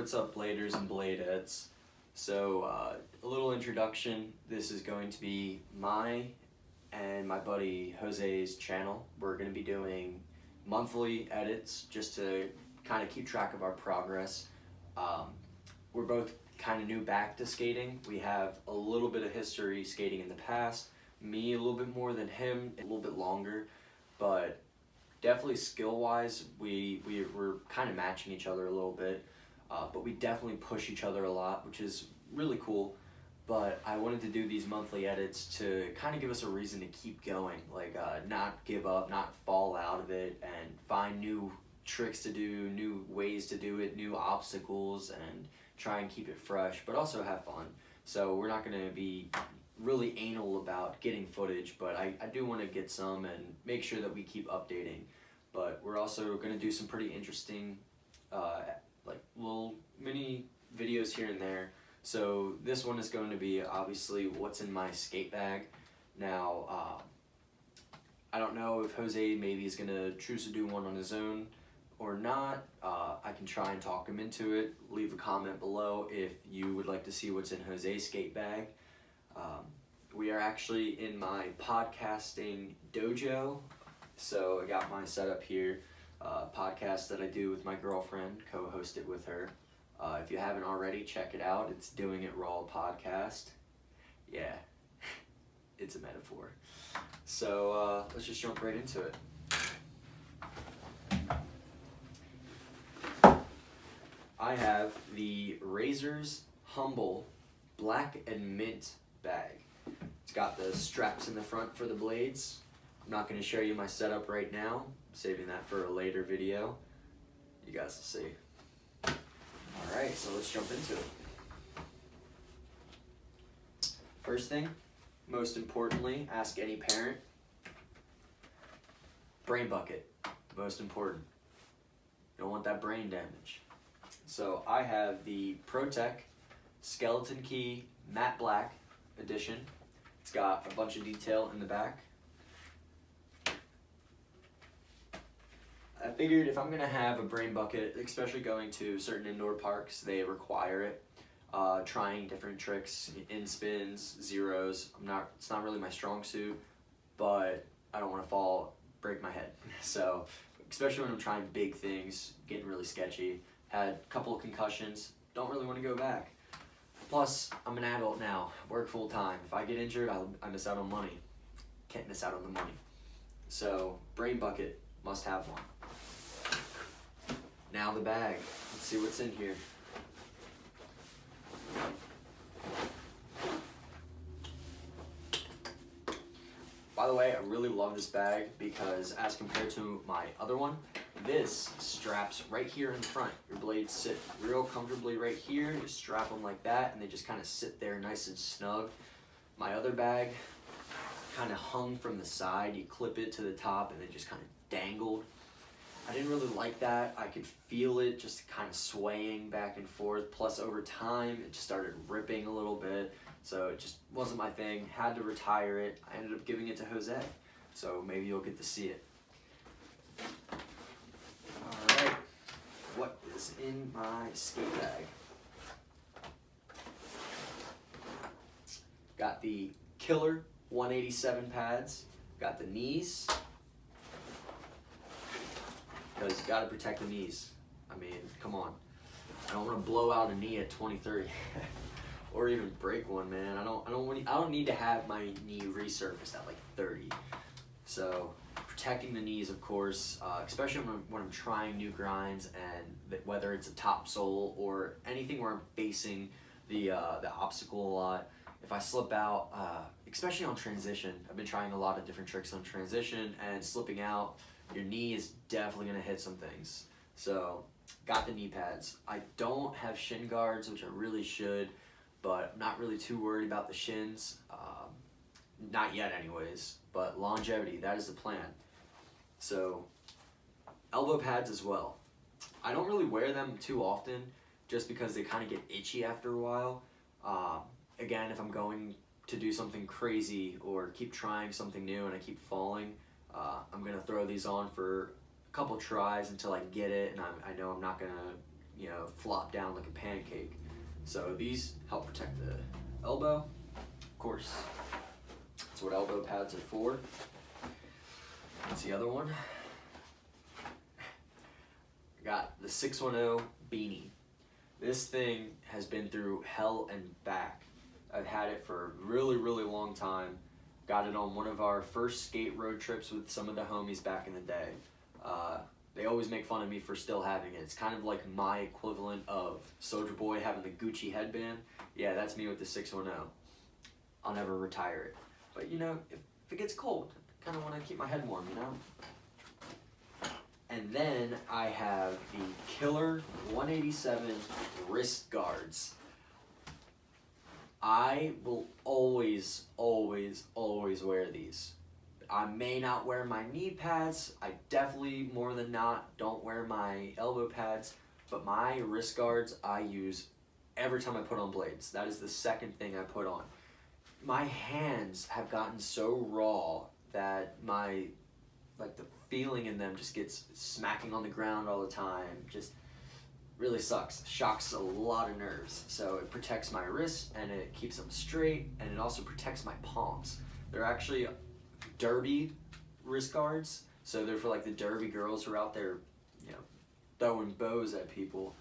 what's up, bladers and bladettes? So, a little introduction. This is going to be my and my buddy Jose's channel. We're going to be doing monthly edits just to kind of keep track of our progress. We're both kind of new back to skating. We have a little bit of history skating in the past. Me a little bit more than him, a little bit longer, but definitely skill-wise, we're kind of matching each other a little bit, but we definitely push each other a lot, which is really cool. But I wanted to do these monthly edits to kind of give us a reason to keep going, like not give up, not fall out of it, and find new tricks to do, new ways to do it, new obstacles, and try and keep it fresh, but also have fun. So we're not going to be really anal about getting footage, but I do want to get some and make sure that we keep updating. But we're also going to do some pretty interesting like little mini videos here and there. So this one is going to be obviously what's in my skate bag. Now I don't know if Jose maybe is going to choose to do one on his own or not. I can try and talk him into it. Leave a comment below if you would like to see what's in Jose's skate bag. We are actually in my podcasting dojo, so I got my setup here, podcast that I do with my girlfriend, co-host it with her. If you haven't already, check it out. It's Doing It Raw podcast. Yeah, it's a metaphor. So let's just jump right into it. I have the Razors Humble Black and Mint bag. It's got the straps in the front for the blades. I'm not going to show you my setup right now. I'm saving that for a later video. You guys will see. Alright, so let's jump into it. First thing, most importantly, ask any parent. Brain bucket, most important. You don't want that brain damage. So I have the ProTech Skeleton Key Matte Black edition. It's got a bunch of detail in the back. I figured if I'm going to have a brain bucket, especially going to certain indoor parks, they require it. Trying different tricks, in spins, zeros. It's not really my strong suit, but I don't want to break my head. So, especially when I'm trying big things, getting really sketchy. Had a couple of concussions, don't really want to go back. Plus, I'm an adult now, work full time. If I get injured, I miss out on money. Can't miss out on the money. So, brain bucket, must have one. Now the bag. Let's see what's in here. By the way, I really love this bag because as compared to my other one, this straps right here in the front. Your blades sit real comfortably right here. You strap them like that and they just kind of sit there nice and snug. My other bag kind of hung from the side. You clip it to the top and it just kind of dangled. I didn't really like that. I could feel it just kind of swaying back and forth. Plus over time, it just started ripping a little bit. So it just wasn't my thing. Had to retire it. I ended up giving it to Jose. So maybe you'll get to see it. Alright, what is in my skate bag? Got the Killer 187 pads. Got the knees. Because you gotta protect the knees. I mean, come on. I don't want to blow out a knee at 23. Or even break one, man. I don't need to have my knee resurfaced at like 30. So protecting the knees, of course, especially when I'm trying new grinds, and whether it's a top sole or anything where I'm facing the obstacle a lot. If I slip out, especially on transition, I've been trying a lot of different tricks on transition, and slipping out, your knee is definitely gonna hit some things. So got the knee pads. I don't have shin guards, which I really should. But I'm not really too worried about the shins, not yet anyways, but longevity, that is the plan. So, elbow pads as well. I don't really wear them too often, just because they kind of get itchy after a while. Again, if I'm going to do something crazy or keep trying something new and I keep falling, I'm going to throw these on for a couple tries until I get it, and I know I'm not going to flop down like a pancake. So these help protect the elbow, of course. That's what elbow pads are for. That's the other one. I got the 610 beanie. This thing has been through hell and back. I've had it for a really, really long time. Got it on one of our first skate road trips with some of the homies back in the day. They always make fun of me for still having it. It's kind of like my equivalent of Soulja Boy having the Gucci headband. Yeah, that's me with the 610. I'll never retire it. But if it gets cold, I kind of want to keep my head warm, And then I have the Killer 187 wrist guards. I will always, always, always wear these. I may not wear my knee pads. I definitely, more than not, don't wear my elbow pads. But my wrist guards I use every time I put on blades. That is the second thing I put on. My hands have gotten so raw that the feeling in them just gets smacking on the ground all the time. Just really sucks. Shocks a lot of nerves. So it protects my wrists and it keeps them straight, and it also protects my palms. They're actually derby wrist guards, so they're for like the derby girls who are out there, throwing bows at people.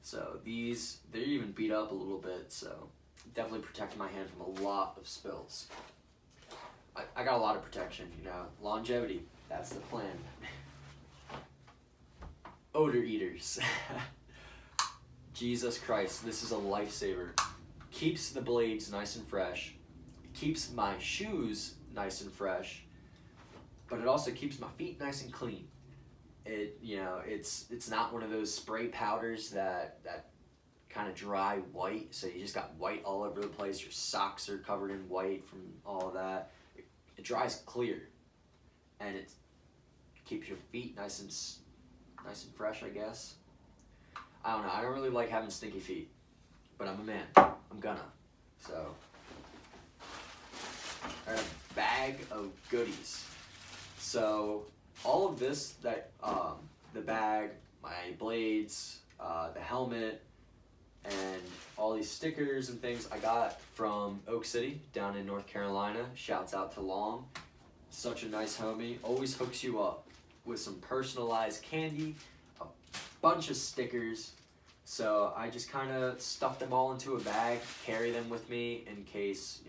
So they're even beat up a little bit, so definitely protect my hand from a lot of spills. I got a lot of protection, longevity, that's the plan. Odor eaters. Jesus Christ, this is a lifesaver. Keeps the blades nice and fresh, keeps my shoes nice and fresh, but it also keeps my feet nice and clean. It's not one of those spray powders that kind of dry white, so you just got white all over the place. Your socks are covered in white from all of that. It dries clear, and it keeps your feet nice and fresh, I guess. I don't know. I don't really like having stinky feet, but I'm a man. I'm gonna. So, I got a bag of goodies. So, all of this, the bag, my blades, the helmet, and all these stickers and things I got from Oak City down in North Carolina. Shouts out to Long. Such a nice homie. Always hooks you up with some personalized candy, a bunch of stickers. So I just kind of stuff them all into a bag, carry them with me in case,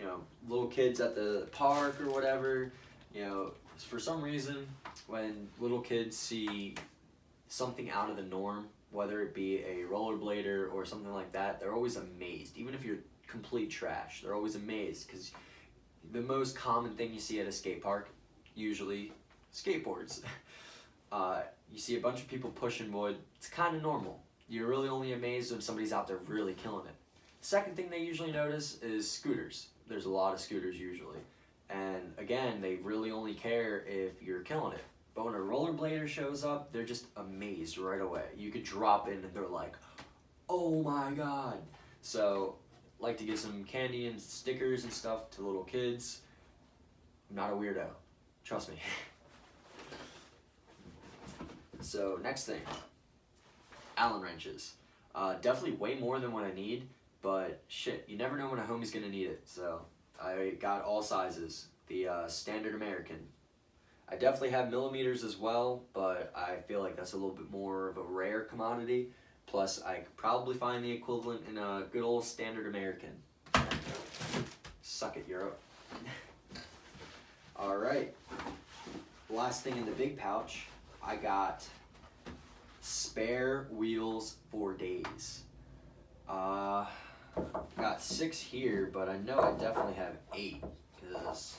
little kids at the park or whatever, for some reason, when little kids see something out of the norm, whether it be a rollerblader or something like that, they're always amazed. Even if you're complete trash, they're always amazed, because the most common thing you see at a skate park, usually skateboards. You see a bunch of people pushing wood. It's kind of normal. You're really only amazed when somebody's out there really killing it. Second thing they usually notice is scooters. There's a lot of scooters usually. And again, they really only care if you're killing it. But when a rollerblader shows up, they're just amazed right away. You could drop in and they're like, oh my God. So, like to get some candy and stickers and stuff to little kids. I'm not a weirdo. Trust me. So, next thing. Allen wrenches. Definitely way more than what I need, but shit, you never know when a homie's gonna need it. So I got all sizes. The standard American. I definitely have millimeters as well, but I feel like that's a little bit more of a rare commodity. Plus, I could probably find the equivalent in a good old standard American. Suck it, Europe. All right. Last thing in the big pouch, I got spare wheels for days. Got 6 here, but I know I definitely have 8 because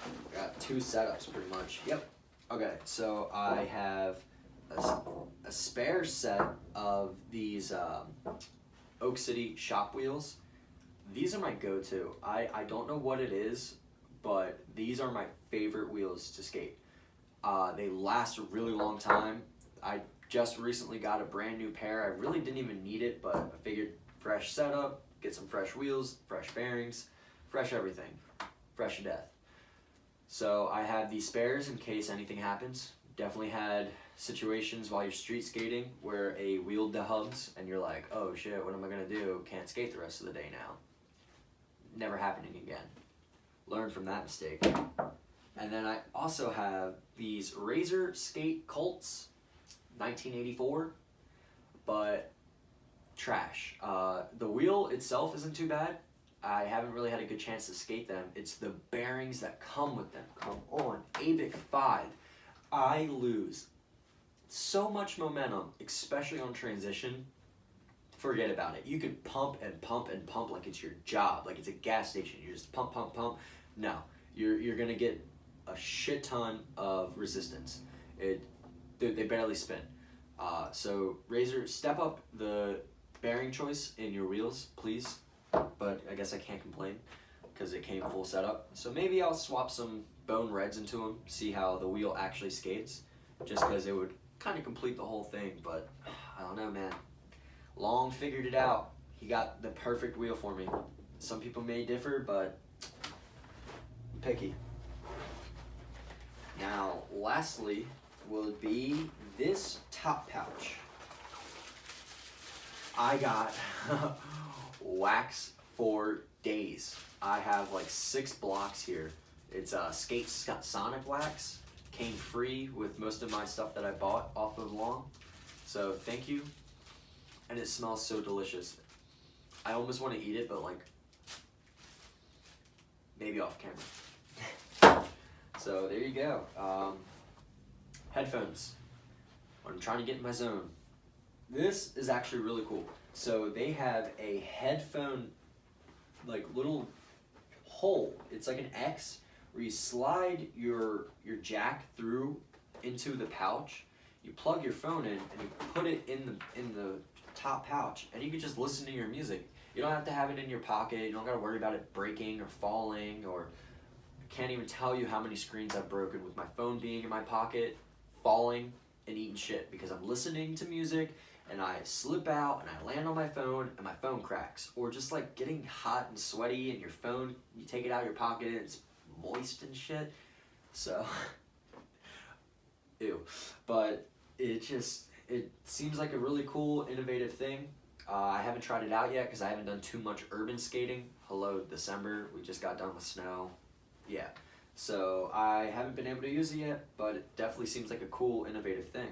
I got 2 setups pretty much. Yep. Okay, so I have a spare set of these Oak City shop wheels. These are my go-to. I don't know what it is, but these are my favorite wheels to skate. They last a really long time. I just recently got a brand new pair. I really didn't even need it, but I figured fresh setup, get some fresh wheels, fresh bearings, fresh everything, fresh to death. So I have these spares in case anything happens. Definitely had situations while you're street skating where a wheel dehugs and you're like, oh shit, what am I gonna do? Can't skate the rest of the day now. Never happening again. Learn from that mistake. And then I also have these Razor Skate Colts, 1984, but trash. The wheel itself isn't too bad. I haven't really had a good chance to skate them. It's the bearings that come with them. Come on, ABIC 5. I lose so much momentum, especially on transition. Forget about it. You can pump and pump and pump like it's your job, like it's a gas station. You just pump, pump, pump. No, you're gonna get a shit ton of resistance. They barely spin. So Razor, step up the bearing choice in your wheels, please. But I guess I can't complain because it came full setup. So maybe I'll swap some Bone Reds into them, see how the wheel actually skates, just because it would kind of complete the whole thing. But I don't know, man. Long figured it out. He got the perfect wheel for me. Some people may differ, but I'm picky. Now, lastly, will be this top pouch. I got wax for days. I have like 6 blocks here. It's Skate Sonic wax. Came free with most of my stuff that I bought off of Long. So thank you. And it smells so delicious. I almost want to eat it, but like, maybe off camera. So there you go. Headphones. When I'm trying to get in my zone. This is actually really cool. So they have a headphone, like little hole. It's like an X where you slide your jack through into the pouch. You plug your phone in and you put it in the top pouch, and you can just listen to your music. You don't have to have it in your pocket. You don't got to worry about it breaking or falling, or I can't even tell you how many screens I've broken with my phone being in my pocket, falling, and eating shit because I'm listening to music and I slip out and I land on my phone and my phone cracks. Or just like getting hot and sweaty and your phone, you take it out of your pocket and it's moist and shit. So, ew. But it seems like a really cool, innovative thing. I haven't tried it out yet because I haven't done too much urban skating. Hello, December. We just got done with snow. Yeah. So I haven't been able to use it yet, but it definitely seems like a cool, innovative thing.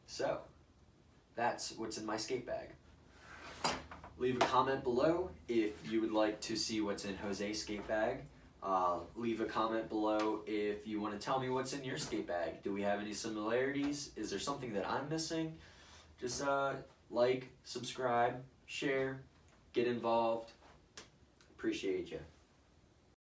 So, that's what's in my skate bag. Leave a comment below if you would like to see what's in Jose's skate bag. Leave a comment below if you want to tell me what's in your skate bag. Do we have any similarities? Is there something that I'm missing? Just like, subscribe, share, get involved. Appreciate you.